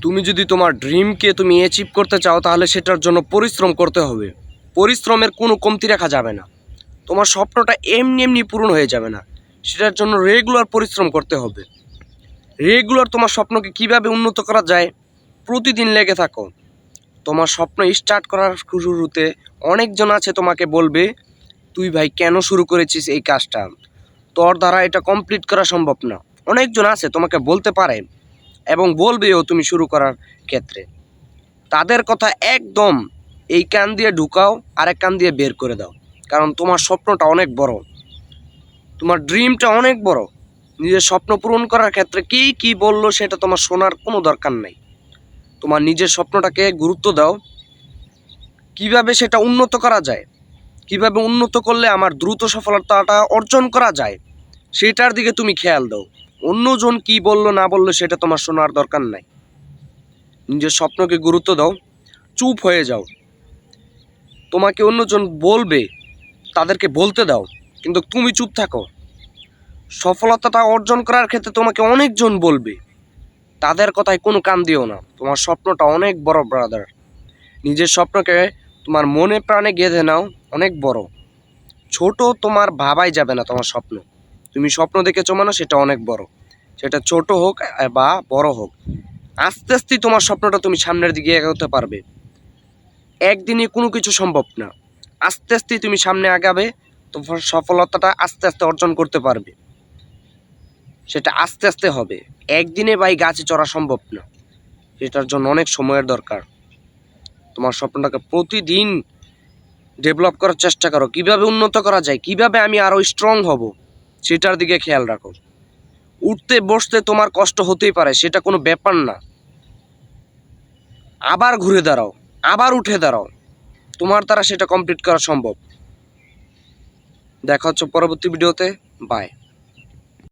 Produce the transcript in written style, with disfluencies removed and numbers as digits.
তুমি যদি তোমার ড্রিমকে তুমি অ্যাচিভ করতে চাও তাহলে সেটার জন্য পরিশ্রম করতে হবে। পরিশ্রমের কোনো কমতি রাখা যাবে না। তোমার স্বপ্নটা এমনি এমনি পূরণ হয়ে যাবে না, সেটার জন্য রেগুলার পরিশ্রম করতে হবে। রেগুলার তোমার স্বপ্নকে কিভাবে উন্নত করা যায় প্রতিদিন লেগে থাকো। তোমার স্বপ্ন স্টার্ট করার শুরুতে অনেকজন আছে তোমাকে বলবে, তুই ভাই কেন শুরু করেছিস এই কাজটা, তোর দ্বারা এটা কমপ্লিট করা সম্ভব না। অনেকজন আছে তোমাকে বলতে পারে এবং বলবেও তুমি শুরু করার ক্ষেত্রে। তাদের কথা একদম এই কান দিয়ে ঢুকাও, আরেক কান দিয়ে বের করে দাও। কারণ তোমার স্বপ্নটা অনেক বড়, তোমার ড্রিমটা অনেক বড়। নিজের স্বপ্ন পূরণ করার ক্ষেত্রে কি বললো সেটা তোমার শোনার কোনো দরকার নাই। তোমার নিজের স্বপ্নটাকে গুরুত্ব দাও। কিভাবে সেটা উন্নত করা যায়, কিভাবে উন্নত করলে আমার দ্রুত সফলতাটা অর্জন করা যায়, সেটার দিকে তুমি খেয়াল দাও। অন্যজন কি বললো না বললো সেটা তোমার শোনার দরকার নাই। নিজের স্বপ্নকে গুরুত্ব দাও, চুপ হয়ে যাও। তোমাকে অন্যজন বলবে, তাদেরকে বলতে দাও, কিন্তু তুমি চুপ থাকো। সফলতাটা অর্জন করার ক্ষেত্রে তোমাকে অনেকজন বলবে, তাদের কথায় কোনো কান দিও না। তোমার স্বপ্নটা অনেক বড় ব্রাদার। নিজের স্বপ্নকে তোমার মনে প্রাণে গেঁথে নাও, অনেক বড়। ছোট তোমার ভাবাই যাবে না। তোমার স্বপ্ন তুমি স্বপ্ন দেখেছো মানে সেটা অনেক বড়, সেটা ছোট হোক বা বড় হোক। আস্তে আস্তে তোমার স্বপ্নটা তুমি সামনের দিকে এগোতে পারবে। একদিনে কোনো কিছু সম্ভব না। আস্তে আস্তে তুমি সামনে আগাবে, তোমার সফলতাটা আস্তে আস্তে অর্জন করতে পারবে। সেটা আস্তে আস্তে হবে, একদিনে ভাই গাছে চড়া সম্ভব না। সেটার জন্য অনেক সময়ের দরকার। তোমার স্বপ্নটাকে প্রতিদিন ডেভেলপ করার চেষ্টা করো। কিভাবে উন্নত করা যায়, কিভাবে আমি আরও স্ট্রং হব, সেটার দিকে খেয়াল রাখো। উঠতে বসতে তোমার কষ্ট হতেই পারে, সেটা কোনো ব্যাপার না। আবার ঘুরে দাঁড়াও, আবার উঠে দাঁড়াও, তোমার দ্বারা সেটা কমপ্লিট করা সম্ভব। দেখা হচ্ছে পরবর্তী ভিডিওতে। বাই।